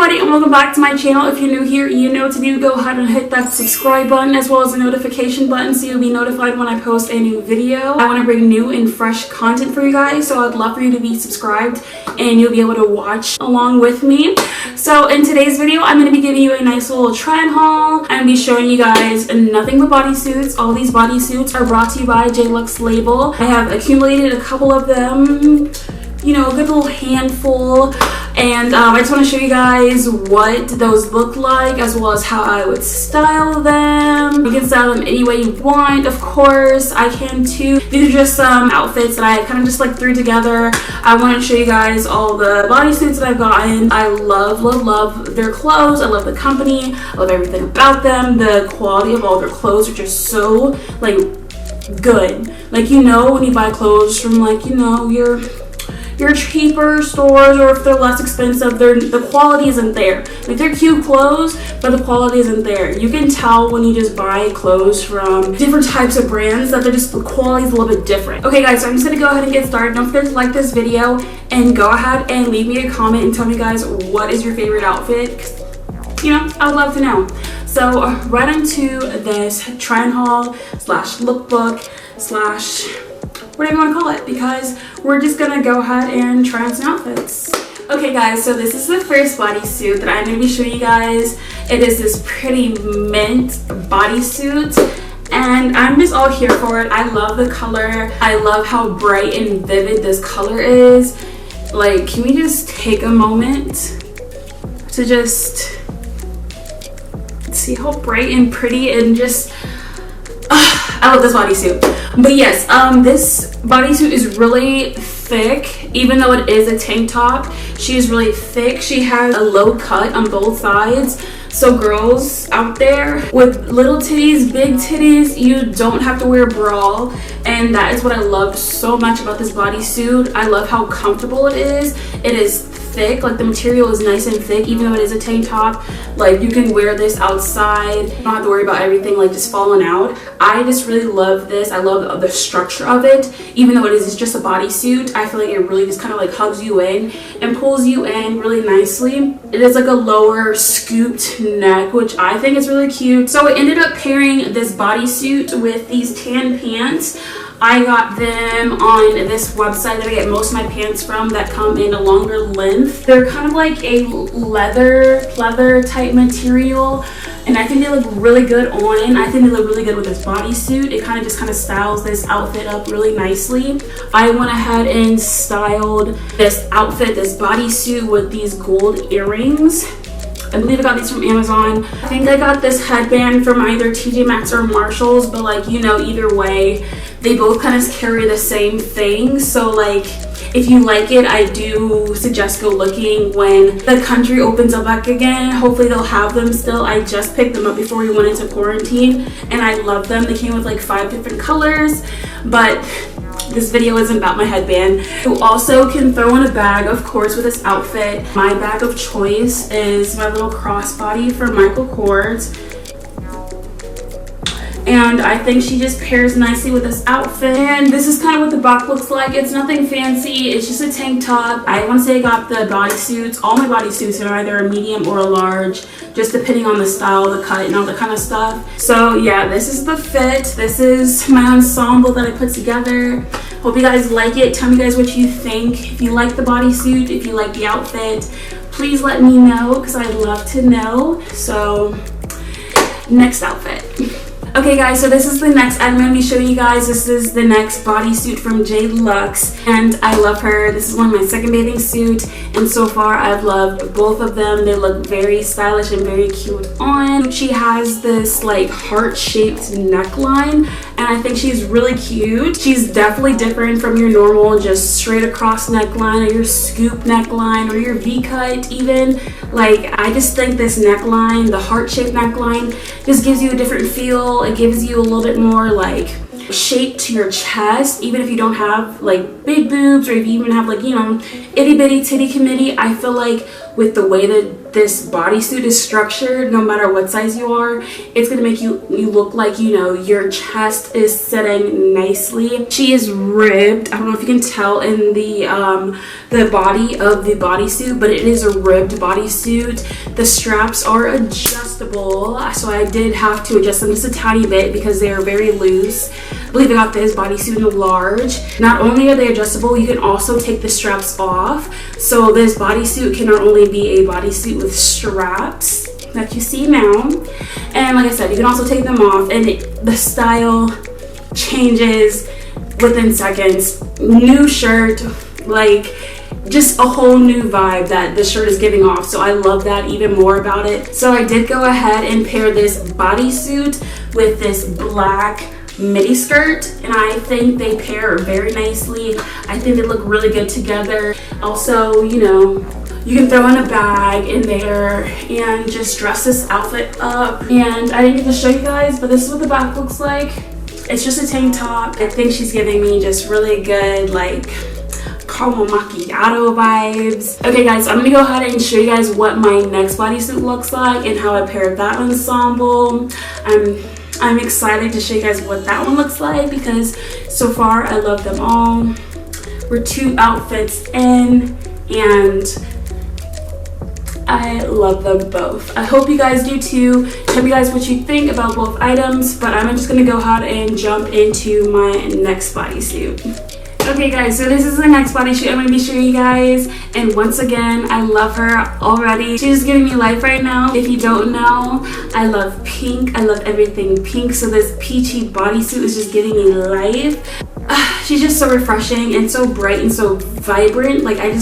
everybody, and welcome back to my channel. If you're new here, you know what to do. Go ahead and hit that subscribe button as well as the notification button so you'll be notified when I post a new video. I want to bring new and fresh content for you guys, so I'd love for you to be subscribed and you'll be able to watch along with me. So in today's video, I'm going to be giving you a nice little try on haul. I'm going to be showing you guys nothing but bodysuits. All these bodysuits are brought to you by Jluxlabel. I have accumulated a couple of them, you know, a good little handful, and I just want to show you guys what those look like as well as how I would style them. You can style them any way you want, of course. I can too. These are just some outfits that I kind of just like threw together. I want to show you guys all the bodysuits that I've gotten. I love their clothes. I love the company. I love everything about them. The quality of all their clothes are just so like good. Like, you know, when you buy clothes from, like, you know, your cheaper stores, or if they're less expensive, the quality isn't there. Like, they're cute clothes, but the quality isn't there. You can tell when you just buy clothes from different types of brands that the quality is a little bit different. Okay guys, so I'm just gonna go ahead and get started. Don't forget to like this video and go ahead and leave me a comment and tell me guys what is your favorite outfit. You know, I would love to know. So right into this try and haul slash lookbook slash whatever you want to call it, because we're just gonna go ahead and try on some outfits. Okay guys, so this is the first bodysuit that I'm gonna be showing you guys. It is this pretty mint bodysuit, and I'm just all here for it. I love the color. I love how bright and vivid this color is. Like, can we just take a moment to just see how bright and pretty and just I love this bodysuit. But yes, this bodysuit is really thick. Even though it is a tank top, she is really thick. She has a low cut on both sides. So girls out there with little titties, big titties, you don't have to wear a bra. And that is what I love so much about this bodysuit. I love how comfortable it is. It is thick, like the material is nice and thick. Even though it is a tank top, like, you can wear this outside. You don't have to worry about everything like just falling out. I just really love this. I love the structure of it. Even though it is just a bodysuit, I feel like it really just kind of like hugs you in and pulls you in really nicely. It is like a lower scooped neck, which I think is really cute. So I ended up pairing this bodysuit with these tan pants. I got them on this website that I get most of my pants from that come in a longer length. They're kind of like a leather type material, and I think they look really good on. I think they look really good with this bodysuit. It kind of styles this outfit up really nicely. I went ahead and styled this outfit, this bodysuit, with these gold earrings. I believe I got these from Amazon. I think I got this headband from either TJ Maxx or Marshalls, but like, you know, either way, they both kind of carry the same thing. So like, if you like it, I do suggest go looking when the country opens up back again. Hopefully they'll have them still. I just picked them up before we went into quarantine, and I love them. They came with like 5 different colors, but this video isn't about my headband. You also can throw in a bag, of course, with this outfit. My bag of choice is my little crossbody from Michael Kors, and I think she just pairs nicely with this outfit. And this is kind of what the back looks like. It's nothing fancy. It's just a tank top. I want to say I got the bodysuits. All my bodysuits are either a medium or a large, just depending on the style, the cut, and all that kind of stuff. So yeah, this is the fit. This is my ensemble that I put together. Hope you guys like it. Tell me guys what you think. If you like the bodysuit, if you like the outfit, please let me know, because I'd love to know. So next outfit. Okay guys, so this is the next item I'm going to be showing you guys. This is the next bodysuit from Jluxlabel, and I love her. This is one of my second bathing suit, and so far I've loved both of them. They look very stylish and very cute on. She has this like heart-shaped neckline, and I think she's really cute. She's definitely different from your normal just straight across neckline, or your scoop neckline, or your V-cut even. Like, I just think this neckline, the heart-shaped neckline, just gives you a different feel. It gives you a little bit more like shape to your chest, even if you don't have like big boobs, or if you even have like, you know, itty bitty titty committee. I feel like with the way that this bodysuit is structured, no matter what size you are, it's gonna make you look like, you know, your chest is sitting nicely. She is ribbed. I don't know if you can tell in the body of the bodysuit, but it is a ribbed bodysuit. The straps are adjustable, so I did have to adjust them just a tiny bit because they are very loose. I believe I got this bodysuit in a large. Not only are they adjustable, you can also take the straps off. So this bodysuit can not only be a bodysuit with straps that you see now, and like I said, you can also take them off, and the style changes within seconds. New shirt, like just a whole new vibe that the shirt is giving off. So I love that even more about it. So I did go ahead and pair this bodysuit with this black midi skirt, and I think they pair very nicely. I think they look really good together. Also, you know, you can throw in a bag in there and just dress this outfit up. And I didn't get to show you guys, but this is what the back looks like. It's just a tank top. I think she's giving me just really good, like, caramel macchiato vibes. Okay guys, so I'm gonna go ahead and show you guys what my next bodysuit looks like and how I paired that ensemble. I'm excited to show you guys what that one looks like because so far I love them all. We're 2 outfits in and I love them both. I hope you guys do too. Tell me guys what you think about both items, but I'm just gonna go ahead and jump into my next bodysuit. Okay guys, so this is the next bodysuit I'm going to be showing you guys, and once again, I love her already. She's giving me life right now. If you don't know, I love pink. I love everything pink, so this peachy bodysuit is just giving me life. She's just so refreshing and so bright and so vibrant. Like I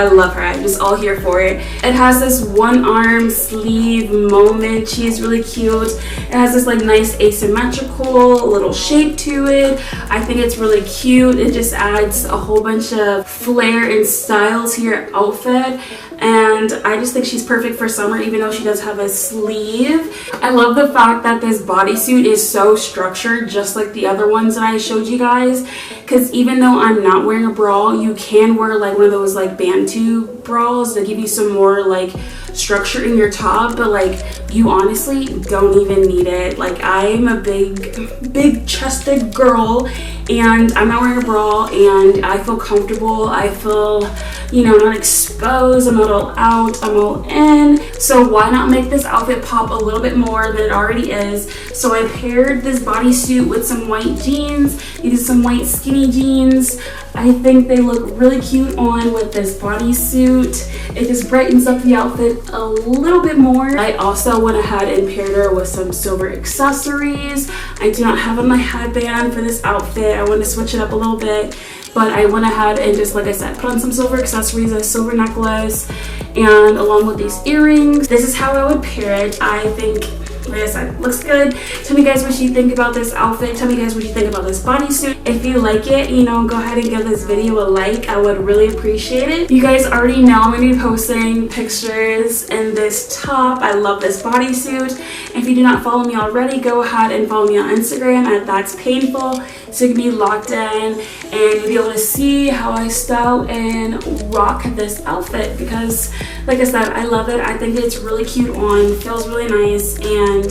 love her. I'm just all here for it. It has this one arm sleeve moment. She's really cute. It has this like nice asymmetrical little shape to it. I think it's really cute. It just adds a whole bunch of flair and style to your outfit. And I just think she's perfect for summer, even though she does have a sleeve. I love the fact that this bodysuit is so structured, just like the other ones that I showed you guys. Because even though I'm not wearing a bra, you can wear like one of those like bantu bras that give you some more like structure in your top, but like you honestly don't even need it. Like I'm a big chested girl and I'm not wearing a bra and I feel comfortable. I feel, you know, not exposed. I'm not all out, I'm all in. So why not make this outfit pop a little bit more than it already is? So I paired this bodysuit with some white jeans. These are some white skinny jeans. I think they look really cute on with this bodysuit. It just brightens up the outfit a little bit more. I also went ahead and paired her with some silver accessories. I do not have on my headband for this outfit. I want to switch it up a little bit, but I went ahead and just, like I said, put on some silver accessories, a silver necklace, and along with these earrings. This is how I would pair it. I think, like I said, looks good. Tell me guys what you think about this outfit. Tell me guys what you think about this bodysuit. If you like it, you know, go ahead and give this video a like. I would really appreciate it. You guys already know I'm going to be posting pictures in this top. I love this bodysuit. If you do not follow me already, go ahead and follow me on Instagram at That's Painful, so you can be locked in and you'll be able to see how I style and rock this outfit because, like I said, I love it. I think it's really cute on, feels really nice, and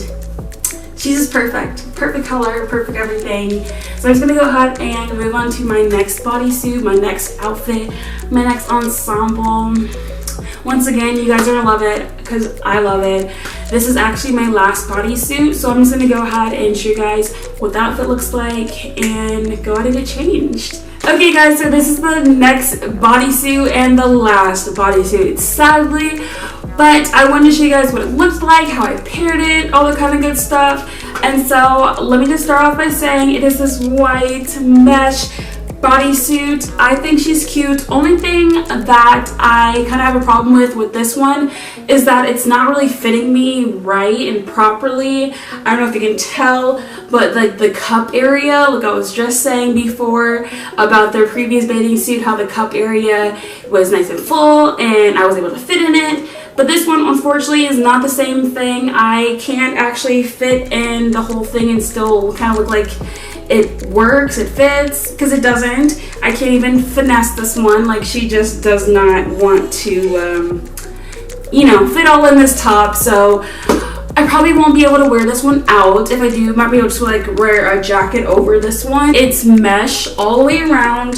she's just perfect. Perfect color, perfect everything. So I'm just gonna go ahead and move on to my next bodysuit, my next outfit, my next ensemble. Once again, you guys are gonna love it because I love it. This is actually my last bodysuit, so I'm just gonna go ahead and show you guys what the outfit looks like and go ahead and get changed. Okay guys, so this is the next bodysuit and the last bodysuit, sadly, but I wanted to show you guys what it looks like, how I paired it, all the kind of good stuff. And so let me just start off by saying it is this white mesh bodysuit. I think she's cute. Only thing that I kind of have a problem with this one is that it's not really fitting me right and properly. I don't know if you can tell, but like the cup area, like I was just saying before about their previous bathing suit, how the cup area was nice and full and I was able to fit in it. But this one, unfortunately, is not the same thing. I can't actually fit in the whole thing and still kind of look like it works, it fits, because it doesn't. I can't even finesse this one. Like, she just does not want to you know, fit all in this top. So I probably won't be able to wear this one out. If I do, I might be able to like wear a jacket over this one. It's mesh all the way around.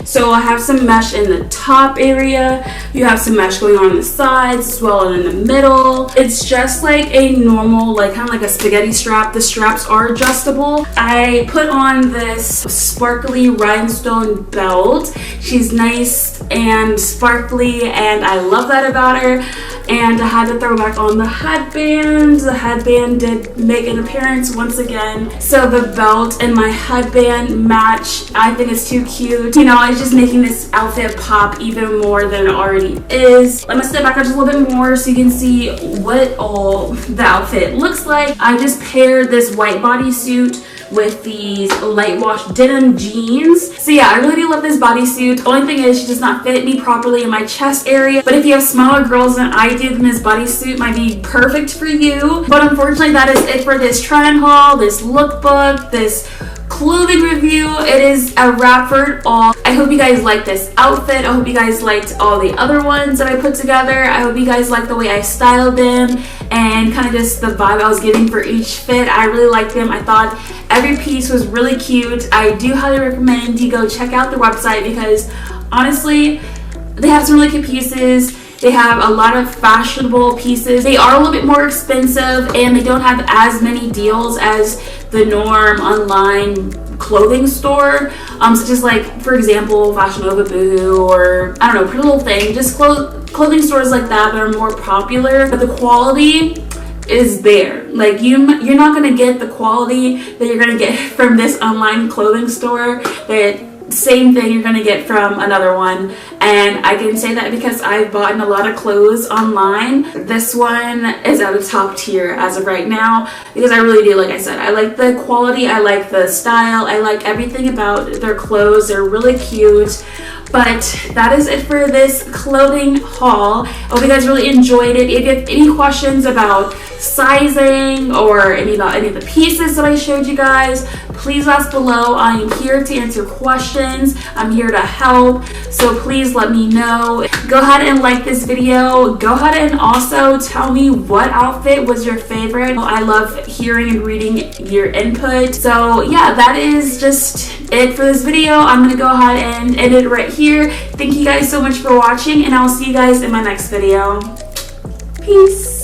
So I have some mesh in the top area. You have some mesh going on the sides as well and in the middle. It's just like a normal, like kind of like a spaghetti strap. The straps are adjustable. I put on this sparkly rhinestone belt. She's nice and sparkly and I love that about her. And I had to throw back on the headband. The headband did make an appearance once again. So the belt and my headband match. I think it's too cute. You know, it's just making this outfit pop even more than it already is. I'm gonna step back just a little bit more so you can see what all the outfit looks like. I just paired this white bodysuit with these light wash denim jeans. So yeah, I really do love this bodysuit. Only thing is she does not fit me properly in my chest area. But if you have smaller girls than I do, then this bodysuit might be perfect for you. But unfortunately, that is it for this try-on haul, this lookbook, this clothing review. It is a wrap for it all. I hope you guys liked this outfit. I hope you guys liked all the other ones that I put together. I hope you guys liked the way I styled them and kind of just the vibe I was giving for each fit. I really liked them. I thought every piece was really cute. I do highly recommend you go check out their website because honestly, they have some really cute pieces. They have a lot of fashionable pieces. They are a little bit more expensive and they don't have as many deals as the norm online clothing store. Such as like, for example, Fashion Nova, Boohoo, or I don't know, Pretty Little Thing. Just clothing stores like that are more popular. But the quality is there. Like you're not gonna get the quality that you're gonna get from this online clothing store. That same thing you're gonna get from another one, and I can say that because I've bought a lot of clothes online. This one is at the top tier as of right now because I really do, like I said, I like the quality, I like the style, I like everything about their clothes. They're really cute. But that is it for this clothing haul. I hope you guys really enjoyed it. If you have any questions about sizing or about any of the pieces that I showed you guys, please ask below. I am here to answer questions. I'm here to help. So please let me know. Go ahead and like this video. Go ahead and also tell me what outfit was your favorite. I love hearing and reading your input. So yeah, that is just it for this video. I'm gonna go ahead and end it right here. Thank you guys so much for watching and I'll see you guys in my next video. Peace.